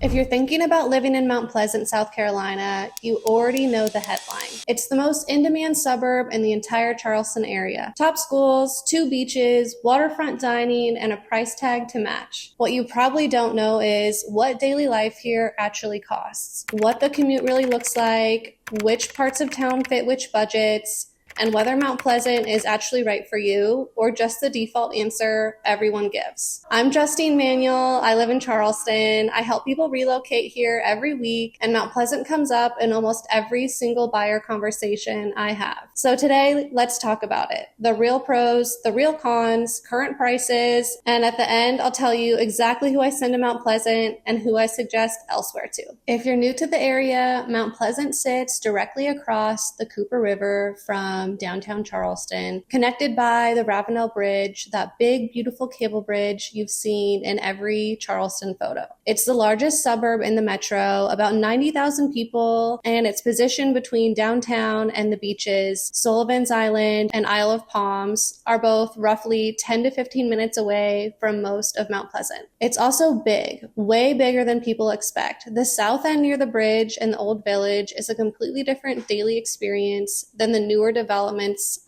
If you're thinking about living in Mount Pleasant, South Carolina, you already know the headline. It's the most in-demand suburb in the entire Charleston area. Top schools, 2 beaches, waterfront dining, and a price tag to match. What you probably don't know is what daily life here actually costs, what the commute really looks like, which parts of town fit which budgets, and whether Mount Pleasant is actually right for you or just the default answer everyone gives. I'm Justine Manuel. I live in Charleston. I help people relocate here every week, and Mount Pleasant comes up in almost every single buyer conversation I have. So today, let's talk about it. The real pros, the real cons, current prices, and at the end, I'll tell you exactly who I send to Mount Pleasant and who I suggest elsewhere to. If you're new to the area, Mount Pleasant sits directly across the Cooper River from downtown Charleston, connected by the Ravenel Bridge, that big, beautiful cable bridge you've seen in every Charleston photo. It's the largest suburb in the metro, about 90,000 people, and it's positioned between downtown and the beaches. Sullivan's Island and Isle of Palms are both roughly 10 to 15 minutes away from most of Mount Pleasant. It's also big, way bigger than people expect. The south end near the bridge and the old village is a completely different daily experience than the newer developments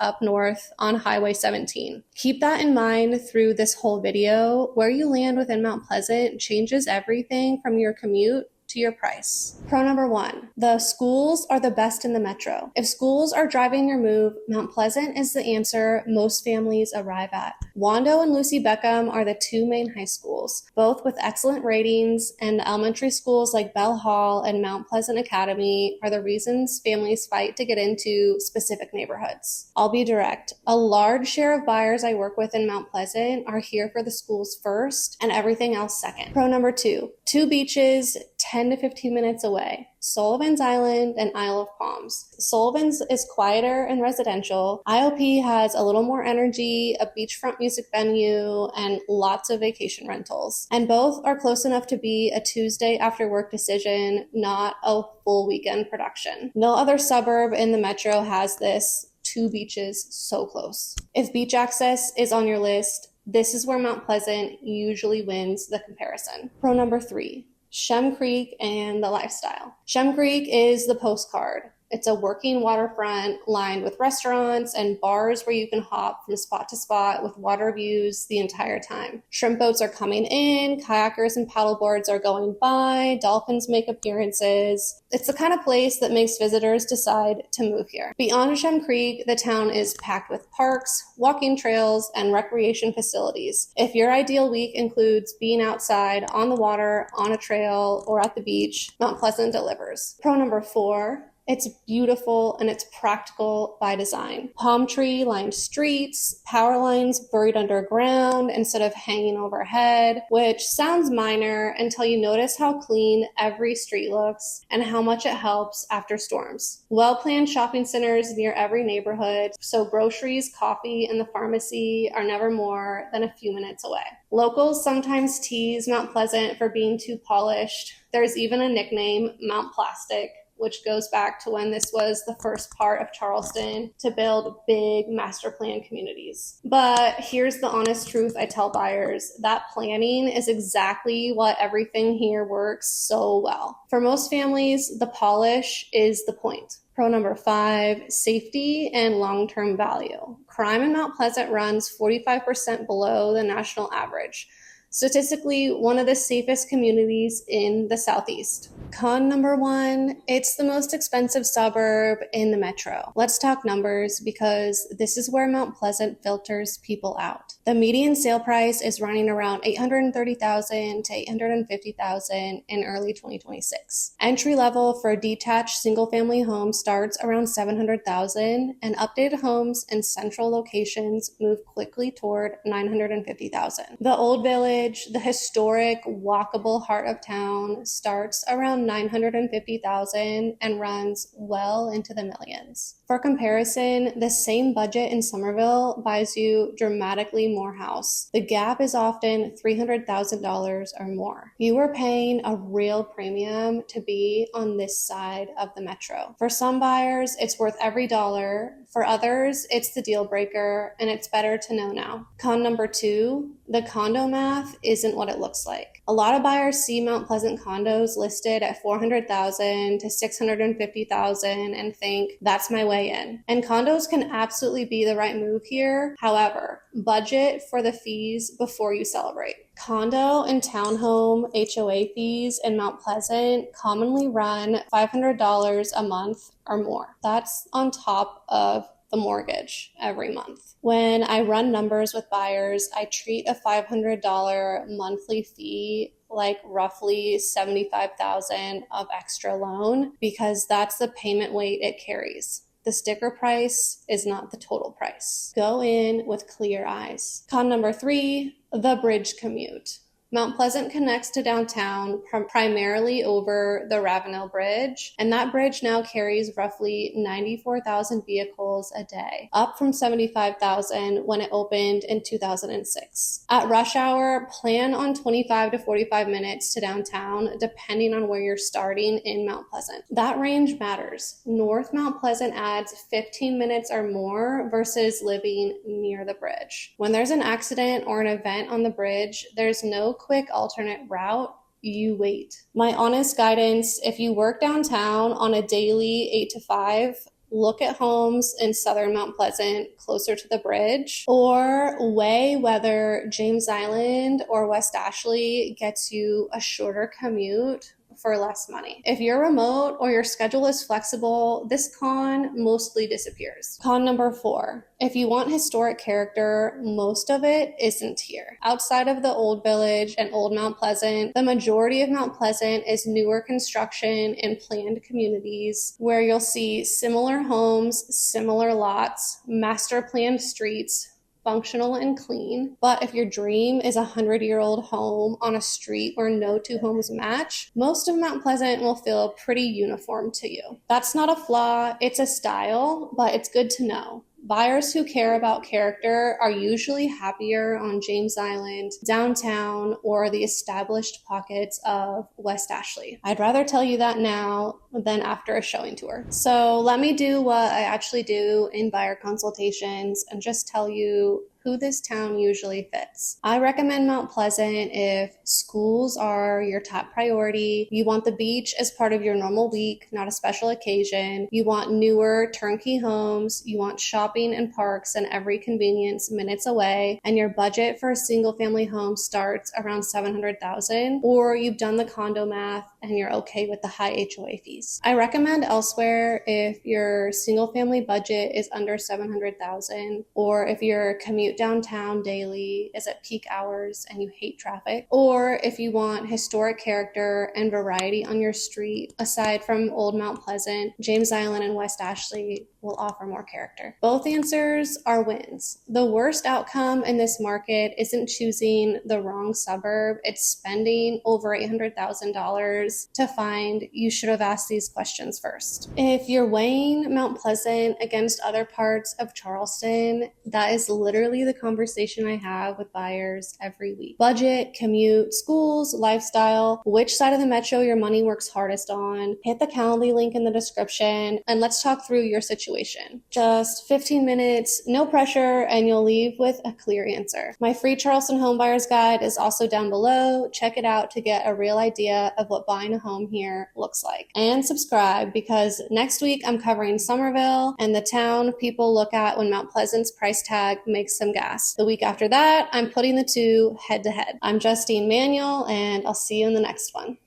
up north on Highway 17. Keep that in mind through this whole video. Where you land within Mount Pleasant changes everything from your commute to your price. Pro number 1, the schools are the best in the metro. If schools are driving your move, Mount Pleasant is the answer most families arrive at. Wando and Lucy Beckham are the 2 main high schools, both with excellent ratings, and the elementary schools like Bell Hall and Mount Pleasant Academy are the reasons families fight to get into specific neighborhoods. I'll be direct. A large share of buyers I work with in Mount Pleasant are here for the schools first and everything else second. Pro number 2, 2 beaches, 10 to 15 minutes away. Sullivan's Island and Isle of Palms. Sullivan's is quieter and residential. IOP has a little more energy, a beachfront music venue, and lots of vacation rentals. And both are close enough to be a Tuesday after work decision, not a full weekend production. No other suburb in the metro has this. 2 beaches so close. If beach access is on your list, this is where Mount Pleasant usually wins the comparison. Pro number 3, Shem Creek and the lifestyle. Shem Creek is the postcard. It's a working waterfront lined with restaurants and bars where you can hop from spot to spot with water views the entire time. Shrimp boats are coming in, kayakers and paddleboards are going by, dolphins make appearances. It's the kind of place that makes visitors decide to move here. Beyond Shem Creek, the town is packed with parks, walking trails, and recreation facilities. If your ideal week includes being outside, on the water, on a trail, or at the beach, Mount Pleasant delivers. Pro number 4, it's beautiful and it's practical by design. Palm tree lined streets, power lines buried underground instead of hanging overhead, which sounds minor until you notice how clean every street looks and how much it helps after storms. Well-planned shopping centers near every neighborhood, so groceries, coffee, and the pharmacy are never more than a few minutes away. Locals sometimes tease Mount Pleasant for being too polished. There's even a nickname, Mount Plastic, which goes back to when this was the first part of Charleston to build big master plan communities. But here's the honest truth I tell buyers. That planning is exactly what everything here works so well. For most families, the polish is the point. Pro number 5, safety and long-term value. Crime in Mount Pleasant runs 45% below the national average. Statistically, one of the safest communities in the Southeast. Con number 1, it's the most expensive suburb in the metro. Let's talk numbers because this is where Mount Pleasant filters people out. The median sale price is running around $830,000 to $850,000 in early 2026. Entry level for a detached single-family home starts around $700,000, and updated homes in central locations move quickly toward $950,000. The Old Village, the historic, walkable heart of town, starts around $950,000 and runs well into the millions. For comparison, the same budget in Somerville buys you dramatically more house. The gap is often $300,000 or more. You are paying a real premium to be on this side of the metro. For some buyers, it's worth every dollar. For others, it's the deal breaker, and it's better to know now. Con number 2, the condo math isn't what it looks like. A lot of buyers see Mount Pleasant condos listed at $400,000 to $650,000 and think that's my way in. And condos can absolutely be the right move here. However, budget for the fees before you celebrate. Condo and townhome HOA fees in Mount Pleasant commonly run $500 a month or more. That's on top of the mortgage every month. When I run numbers with buyers, I treat a $500 monthly fee like roughly $75,000 of extra loan because that's the payment weight it carries. The sticker price is not the total price. Go in with clear eyes. Con number 3, the bridge commute. Mount Pleasant connects to downtown primarily over the Ravenel Bridge, and that bridge now carries roughly 94,000 vehicles a day, up from 75,000 when it opened in 2006. At rush hour, plan on 25 to 45 minutes to downtown, depending on where you're starting in Mount Pleasant. That range matters. North Mount Pleasant adds 15 minutes or more versus living near the bridge. When there's an accident or an event on the bridge, there's no quick alternate route. You wait. My honest guidance, if you work downtown on a daily 8 to 5, look at homes in southern Mount Pleasant closer to the bridge, or weigh whether James Island or West Ashley gets you a shorter commute for less money. If you're remote or your schedule is flexible, this con mostly disappears. Con number 4, if you want historic character, most of it isn't here. Outside of the Old Village and Old Mount Pleasant, the majority of Mount Pleasant is newer construction and planned communities where you'll see similar homes, similar lots, master planned streets, functional and clean. But if your dream is a 100-year-old home on a street where no two homes match, most of Mount Pleasant will feel pretty uniform to you. That's not a flaw, it's a style, but it's good to know. Buyers who care about character are usually happier on James Island, downtown, or the established pockets of West Ashley. I'd rather tell you that now than after a showing tour. So let me do what I actually do in buyer consultations and just tell you who this town usually fits. I recommend Mount Pleasant if schools are your top priority, you want the beach as part of your normal week, not a special occasion, you want newer turnkey homes, you want shopping and parks and every convenience minutes away, and your budget for a single family home starts around $700,000, or you've done the condo math and you're okay with the high HOA fees. I recommend elsewhere if your single family budget is under $700,000, or if your commute downtown daily is at peak hours and you hate traffic, or if you want historic character and variety on your street. Aside from Old Mount Pleasant, James Island and West Ashley will offer more character. Both answers are wins. The worst outcome in this market isn't choosing the wrong suburb, it's spending over $800,000 to find you should have asked these questions first. If you're weighing Mount Pleasant against other parts of Charleston, that is literally the conversation I have with buyers every week. Budget, commute, schools, lifestyle, which side of the metro your money works hardest on. Hit the Calendly link in the description and let's talk through your situation. Just 15 minutes, no pressure, and you'll leave with a clear answer. My free Charleston Homebuyers Guide is also down below. Check it out to get a real idea of what buying a home here looks like. And subscribe, because next week I'm covering Somerville and the town people look at when Mount Pleasant's price tag makes some gas. The week after that, I'm putting the two head to head. I'm Justine Manuel, and I'll see you in the next one.